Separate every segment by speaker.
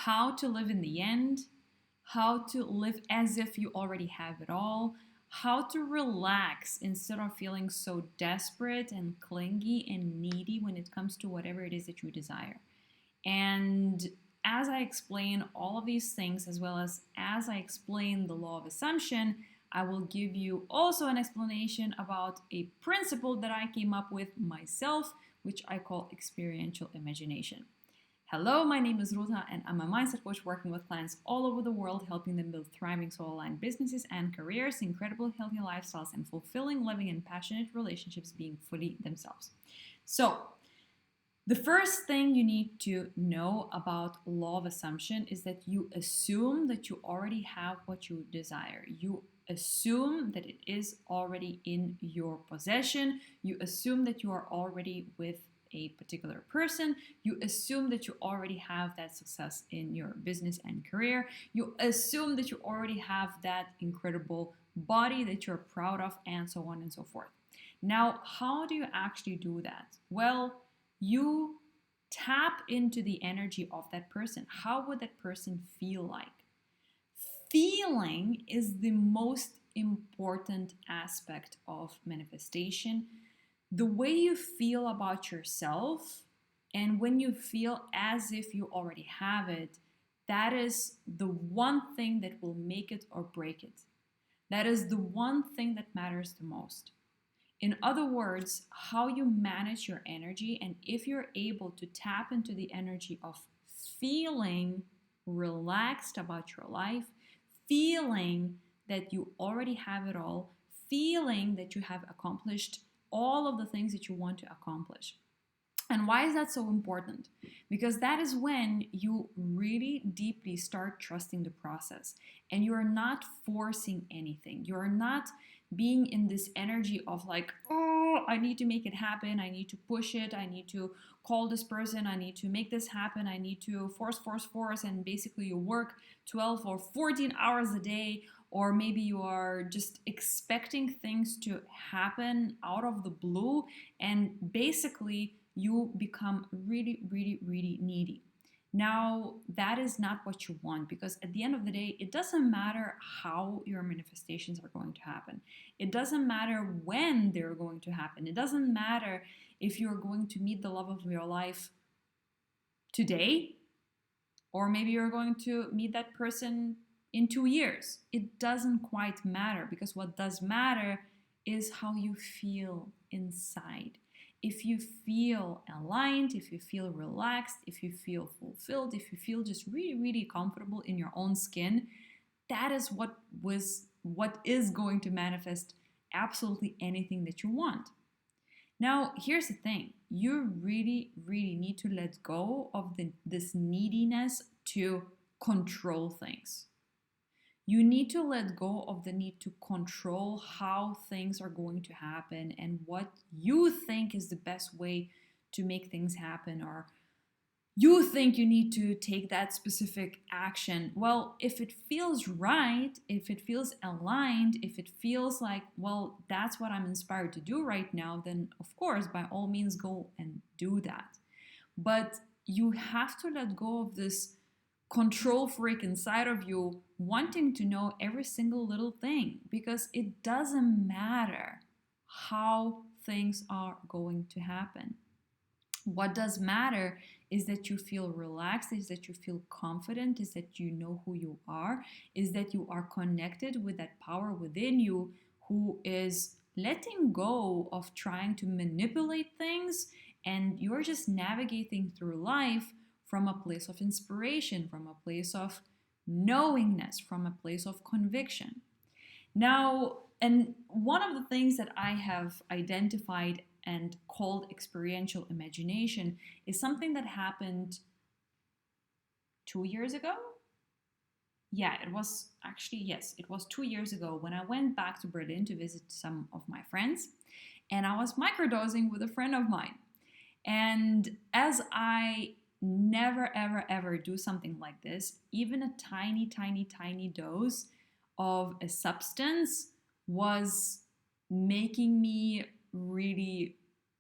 Speaker 1: how to live in the end, how to live as if you already have it all, how to relax instead of feeling so desperate and clingy and needy when it comes to whatever it is that you desire. And as I explain all of these things, as I explain the law of assumption, I will give you also an explanation about a principle that I came up with myself, which I call experiential imagination. Hello, my name is Ruta, and I'm a mindset coach working with clients all over the world, helping them build thriving soul-aligned businesses and careers, incredible healthy lifestyles, and fulfilling living and passionate relationships, being fully themselves. So, the first thing you need to know about law of assumption is that you assume that you already have what you desire. You assume that it is already in your possession. You assume that you are already with a particular person. You assume that you already have that success in your business and career. You assume that you already have that incredible body that you're proud of, and so on and so forth. Now, how do you actually do that? Well, you tap into the energy of that person. How would that person feel like? Feeling is the most important aspect of manifestation. The way you feel about yourself, and when you feel as if you already have it, that is the one thing that will make it or break it. That is the one thing that matters the most. In other words, how you manage your energy, and if you're able to tap into the energy of feeling relaxed about your life, feeling that you already have it all, feeling that you have accomplished all of the things that you want to accomplish. And why is that so important? Because that is when you really deeply start trusting the process, and you're not forcing anything. You're not being in this energy of like, oh, I need to make it happen. I need to push it. I need to call this person. I need to make this happen. I need to force. And basically you work 12 or 14 hours a day, or maybe you are just expecting things to happen out of the blue, and basically you become really, really, really needy. Now, that is not what you want, because at the end of the day, it doesn't matter how your manifestations are going to happen. It doesn't matter when they're going to happen. It doesn't matter if you're going to meet the love of your life today, or maybe you're going to meet that person in 2 years. It doesn't quite matter, because what does matter is how you feel inside. If you feel aligned, if you feel relaxed, if you feel fulfilled, if you feel just really, really comfortable in your own skin, that is what is going to manifest absolutely anything that you want. Now, here's the thing. You really, really need to let go of this neediness to control things. You need to let go of the need to control how things are going to happen and what you think is the best way to make things happen, or you think you need to take that specific action. Well, if it feels right, if it feels aligned, if it feels like, well, that's what I'm inspired to do right now, then of course, by all means, go and do that. But you have to let go of this control freak inside of you wanting to know every single little thing, because it doesn't matter how things are going to happen. What does matter is that you feel relaxed, is that you feel confident, is that you know who you are, is that you are connected with that power within you who is letting go of trying to manipulate things, and you're just navigating through life from a place of inspiration, from a place of knowingness, from a place of conviction. Now, and one of the things that I have identified and called experiential imagination is something that happened 2 years ago. Yeah, it was 2 years ago when I went back to Berlin to visit some of my friends, and I was microdosing with a friend of mine. And as I never, ever, ever do something like this, even a tiny, tiny, tiny dose of a substance was making me really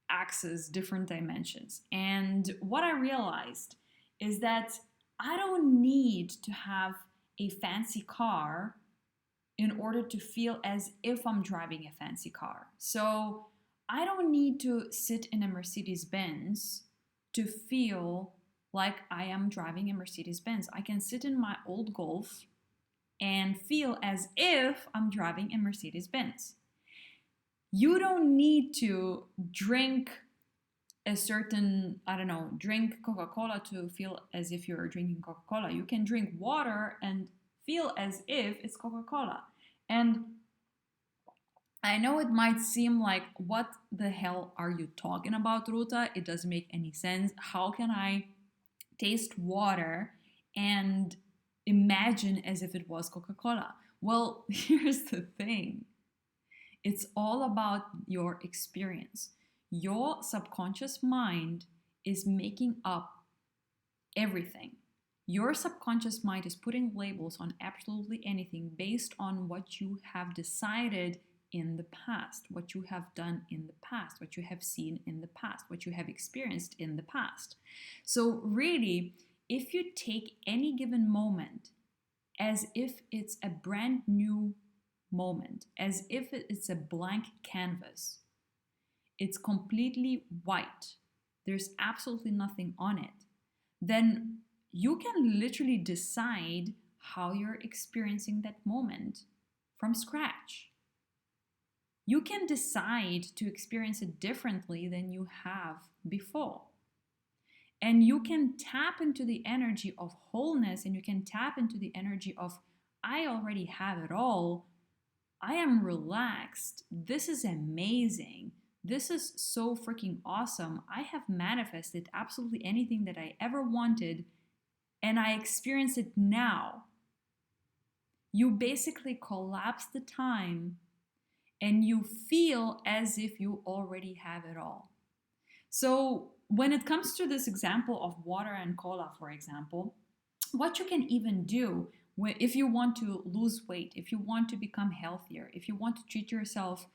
Speaker 1: access different dimensions. And what I realized is that I don't need to have a fancy car in order to feel as if I'm driving a fancy car. So I don't need to sit in a Mercedes Benz to feel like I am driving a Mercedes Benz. I can sit in my old Golf and feel as if I'm driving a Mercedes Benz. You don't need to drink a certain, I don't know, drink Coca-Cola to feel as if you're drinking Coca-Cola. You can drink water and feel as if it's Coca-Cola. And I know it might seem like, what the hell are you talking about, Ruta? It doesn't make any sense. How can I taste water and imagine as if it was Coca-Cola? Well, here's the thing. It's all about your experience. Your subconscious mind is making up everything. Your subconscious mind is putting labels on absolutely anything based on what you have decided in the past, what you have done in the past, what you have seen in the past, what you have experienced in the past. So, really, if you take any given moment as if it's a brand new moment, as if it's a blank canvas, it's completely white, there's absolutely nothing on it, then you can literally decide how you're experiencing that moment from scratch. You can decide to experience it differently than you have before. And you can tap into the energy of wholeness, and you can tap into the energy of, I already have it all. I am relaxed. This is amazing. This is so freaking awesome. I have manifested absolutely anything that I ever wanted, and I experience it now. You basically collapse the time and you feel as if you already have it all. So, when it comes to this example of water and cola, for example, what you can even do if you want to lose weight, if you want to become healthier, if you want to treat yourself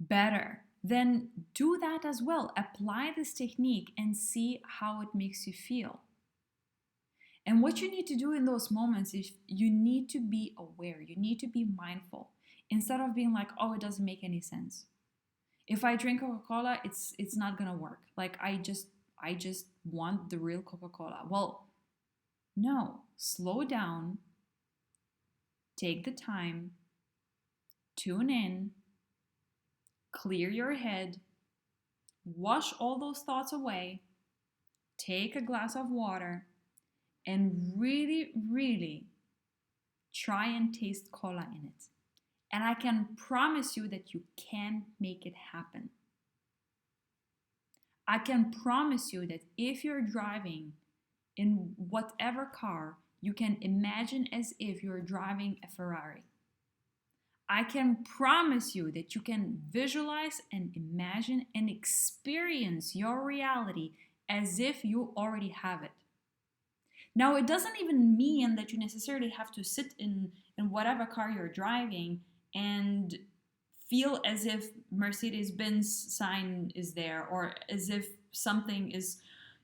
Speaker 1: better, then do that as well. Apply this technique and see how it makes you feel. And what you need to do in those moments is you need to be aware, you need to be mindful, instead of being like, oh, it doesn't make any sense. If I drink Coca-Cola, it's not gonna work. Like I just want the real Coca-Cola. Well, no, slow down, take the time, tune in, clear your head, wash all those thoughts away, take a glass of water, and really, really try and taste cola in it. And I can promise you that you can make it happen. I can promise you that if you're driving in whatever car, you can imagine as if you're driving a Ferrari. I can promise you that you can visualize and imagine and experience your reality as if you already have it. Now, it doesn't even mean that you necessarily have to sit in whatever car you're driving and feel as if Mercedes-Benz sign is there, or as if something is,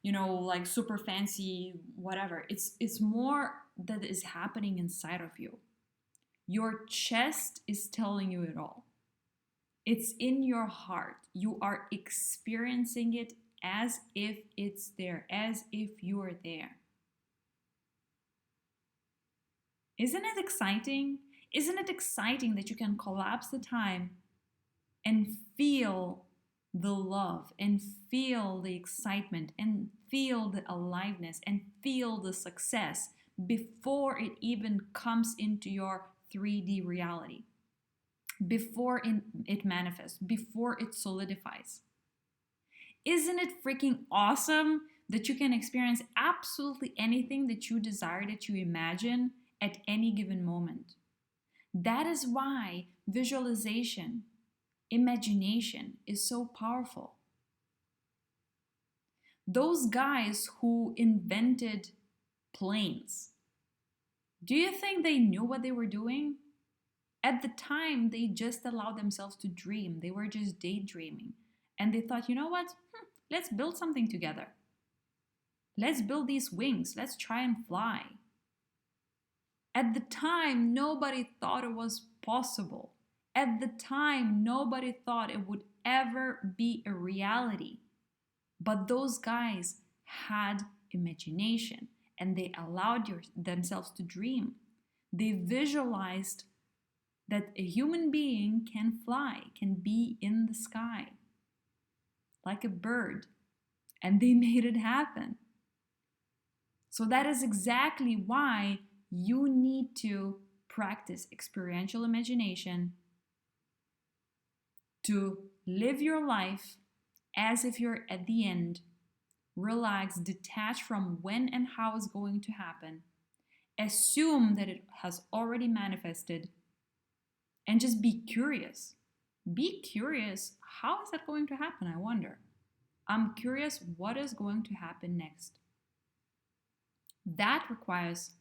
Speaker 1: like super fancy, whatever. It's more that is happening inside of you. Your chest is telling you it all. It's in your heart. You are experiencing it as if it's there, as if you are there. Isn't it exciting? Isn't it exciting that you can collapse the time and feel the love and feel the excitement and feel the aliveness and feel the success before it even comes into your 3D reality, before it manifests, before it solidifies? Isn't it freaking awesome that you can experience absolutely anything that you desire, that you imagine at any given moment? That is why visualization, imagination is so powerful. Those guys who invented planes, do you think they knew what they were doing? At the time, they just allowed themselves to dream. They were just daydreaming. And they thought, you know what? Let's build something together. Let's build these wings. Let's try and fly. At the time, nobody thought it was possible. At the time, nobody thought it would ever be a reality. But those guys had imagination and they allowed themselves to dream. They visualized that a human being can fly, can be in the sky like a bird, and they made it happen. So that is exactly why you need to practice experiential imagination to live your life as if you're at the end, relax, detach from when and how it's going to happen, assume that it has already manifested, and just be curious. Be curious, how is that going to happen? I wonder. I'm curious what is going to happen next. That requires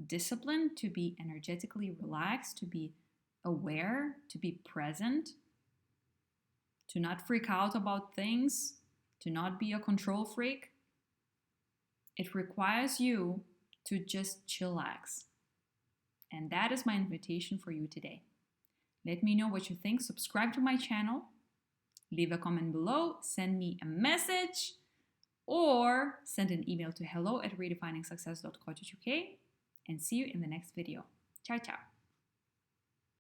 Speaker 1: discipline to be energetically relaxed, to be aware, to be present, to not freak out about things, to not be a control freak. It requires you to just chillax. And that is my invitation for you today. Let me know what you think. Subscribe to my channel. Leave a comment below. Send me a message. Or send an email to hello@redefiningsuccess.co.uk. And see you in the next video. Ciao, ciao.